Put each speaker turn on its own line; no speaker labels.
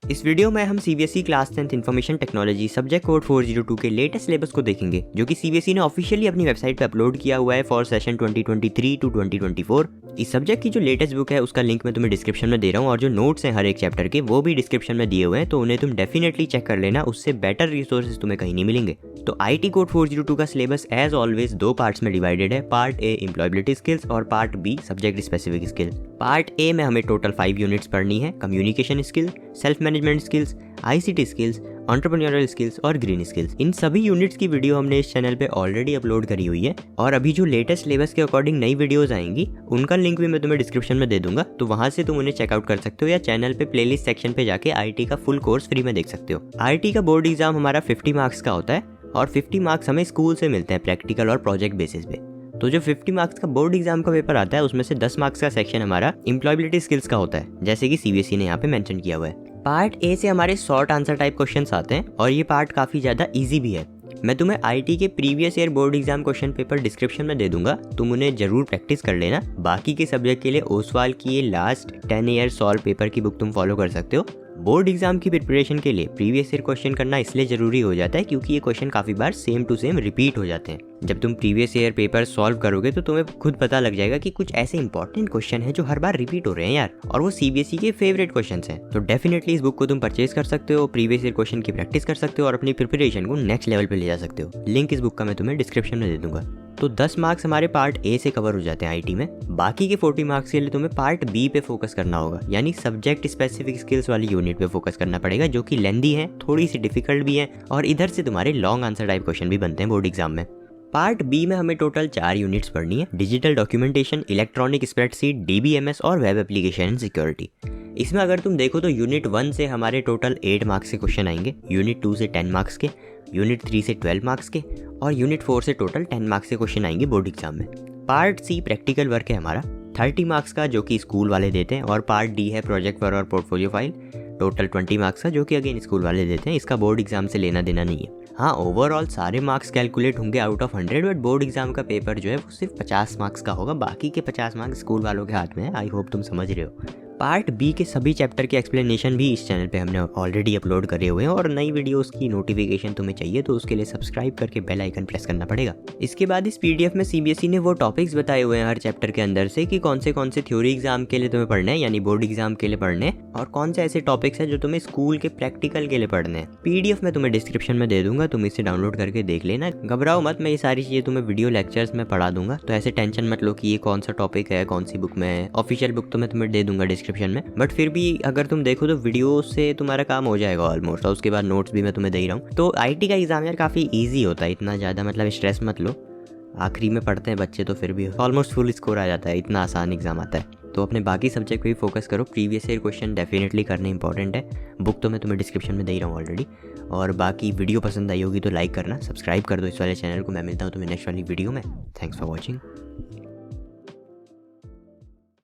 इस वीडियो में हम CBSE class 10th information technology subject code 402 के लेटेस्ट सिलेबस को देखेंगे, जो कि सीबीएसई ने ऑफिशियली अपनी वेबसाइट पे अपलोड किया हुआ है फॉर सेशन 2023 टू 2024। इस सब्जेक्ट की जो लेटेस्ट बुक है उसका लिंक मैं तुम्हें डिस्क्रिप्शन में दे रहा हूँ, और जो नोट्स हैं हर एक चैप्टर के वो भी डिस्क्रिप्शन में दिए हुए हैं, तो उन्हें तुम डेफिनेटली चेक कर लेना। उससे बेटर रिसोर्सेज तुम्हें कहीं नहीं मिलेंगे। तो आईटी कोड 402 का सिलेबस एज ऑलवेज दो पार्ट्स में डिवाइडेड है। पार्ट ए एम्प्लॉयबिलिटी स्किल्स और part be subject specific skills. Part A में हमें टोटल 5 यूनिट्स पढ़नी है। Communication skill, self management skills, ICT skills, entrepreneurial skills और ग्रीन स्किल्स। इन सभी यूनिट्स की वीडियो हमने इस चैनल पे ऑलरेडी अपलोड करी हुई है, और अभी जो लेटेस्ट सिलेबस के अकॉर्डिंग नई वीडियोस आएंगी उनका लिंक भी मैं तुम्हें डिस्क्रिप्शन में दे दूंगा, तो वहां से तुम उन्हें चेकआउट कर सकते हो, या चैनल पे प्लेलिस्ट सेक्शन पे जाके आईटी का फुल कोर्स फ्री में देख सकते हो। आईटी का बोर्ड एग्जाम हमारा 50 मार्क्स का होता है, और 50 मार्क्स हमें स्कूल से मिलते हैं प्रैक्टिकल और प्रोजेक्ट बेसिस पे। तो जो 50 मार्क्स का बोर्ड एग्जाम का पेपर आता है उसमें से 10 मार्क्स का सेक्शन हमारा एम्प्लॉयबिलिटी स्किल्स का होता है, जैसे कि सीबीएसई ने यहाँ पे मेंशन किया हुआ है। पार्ट ए से हमारे शॉर्ट आंसर टाइप क्वेश्चंस आते हैं, और ये पार्ट काफ़ी ज़्यादा इजी भी है। मैं तुम्हें आईटी के previous year board exam question paper description में दे दूंगा, तुम उन्हें जरूर प्रैक्टिस कर लेना। बाकी के सब्जेक्ट के लिए ओसवाल की ये लास्ट 10 ईयर सॉल्व पेपर की बुक तुम फॉलो कर सकते हो। बोर्ड एग्जाम की प्रिपरेशन के लिए प्रीवियस ईयर क्वेश्चन करना इसलिए जरूरी हो जाता है क्योंकि ये क्वेश्चन काफ़ी बार सेम टू सेम रिपीट हो जाते हैं। जब तुम प्रीवियस ईयर पेपर सॉल्व करोगे तो तुम्हें खुद पता लग जाएगा कि कुछ ऐसे इंपॉर्टेंट क्वेश्चन हैं जो हर बार रिपीट हो रहे हैं यार, और वो सीबीएसई के फेवरेट क्वेश्चंस हैं। तो डेफिनेटली इस बुक को तुम परचेज कर सकते हो, प्रीवियस ईयर क्वेश्चन की प्रैक्टिस कर सकते हो और अपनी प्रिपरेशन को नेक्स्ट लेवल पे ले जा सकते हो। लिंक इस बुक का मैं तुम्हें डिस्क्रिप्शन में दे दूंगा। तो 10 मार्क्स हमारे पार्ट ए से कवर हो जाते हैं आईटी में। बाकी के 40 मार्क्स के लिए तुम्हें पार्ट बी पे फोकस करना होगा, यानी सब्जेक्ट स्पेसिफिक स्किल्स वाली यूनिट पे फोकस करना पड़ेगा, जो कि लेंदी है, थोड़ी सी डिफिकल्ट भी है, और इधर से तुम्हारे लॉन्ग आंसर टाइप क्वेश्चन भी बनते हैं बोर्ड एग्जाम में। पार्ट बी में हमें टोटल 4 यूनिट्स पढ़नी है। Digital documentation, electronic spreadsheet, DBMS और वेब एप्लीकेशन एंड सिक्योरिटी। इसमें अगर तुम देखो तो यूनिट 1 से हमारे टोटल 8 मार्क्स के क्वेश्चन आएंगे, यूनिट 2 से 10 मार्क्स के, यूनिट 3 से 12 मार्क्स के, और यूनिट 4 से टोटल 10 मार्क्स के क्वेश्चन आएंगे बोर्ड एग्जाम में। पार्ट सी प्रैक्टिकल वर्क है हमारा 30 मार्क्स का, जो कि स्कूल वाले देते हैं, और पार्ट डी है प्रोजेक्ट वर्क और पोर्टफोलियो फाइल, टोटल 20 मार्क्स का, जो कि अगेन स्कूल वाले देते हैं। इसका बोर्ड एग्जाम से लेना देना नहीं है। हाँ, ओवरऑल सारे मार्क्स कैलकुलेट होंगे out of 100, but board exam का पेपर जो है वो सिर्फ 50 मार्क्स का होगा। बाकी के 50 मार्क्स स्कूल वालों के हाथ में है। आई होप तुम समझ रहे हो। पार्ट बी के सभी चैप्टर के एक्सप्लेनेशन भी इस चैनल पे हमने ऑलरेडी अपलोड करे हुए हैं, और नई वीडियोस की नोटिफिकेशन तुम्हें चाहिए तो उसके लिए सब्सक्राइब करके बेल आइकन प्रेस करना पड़ेगा। इसके बाद इस पीडीएफ में सीबीएसई ने वो टॉपिक्स बताए हुए हैं हर चैप्टर के अंदर से कि कौन से थ्योरी एग्जाम के लिए तुम्हें पढ़ने हैं, यानी बोर्ड एग्जाम के लिए पढ़ने हैं, और कौन से ऐसे टॉपिक्स हैं जो तुम्हें स्कूल के प्रैक्टिकल के लिए पढ़ने हैं। पीडीएफ में तुम्हें डिस्क्रिप्शन में दे दूंगा, तुम इसे डाउनलोड करके देख लेना। घबराओ मत, मैं ये सारी चीजें तुम्हें वीडियो लेक्चर्स में पढ़ा दूंगा, तो ऐसे टेंशन मत लो कि ये कौन सा टॉपिक है, कौन सी बुक में है। ऑफिशियल बुक तो मैं तुम्हें दे दूंगा डिस्क्रिप्शन में, बट फिर भी अगर तुम देखो तो वीडियो से तुम्हारा काम हो जाएगा ऑलमोस्ट, और उसके बाद नोट्स भी मैं तुम्हें दे ही रहा हूँ। तो आईटी का एग्जाम यार काफ़ी इजी होता है, इतना ज़्यादा मतलब स्ट्रेस मत लो। आखिरी में पढ़ते हैं बच्चे तो फिर भी ऑलमोस्ट फुल स्कोर आ जाता है, इतना आसान एग्जाम आता है। तो अपने बाकी सब्जेक्ट पे भी फोकस करो। प्रीवियस ईयर क्वेश्चन डेफिनेटली करने इंपॉर्टेंट है। बुक तो मैं तुम्हें डिस्क्रिप्शन में दे ही रहा हूँ ऑलरेडी। और बाकी वीडियो पसंद आई होगी तो लाइक करना, सब्सक्राइब कर दो इस वाले चैनल को। मैं मिलता हूँ तुम्हें नेक्स्ट वाली वीडियो में। Thanks for watching.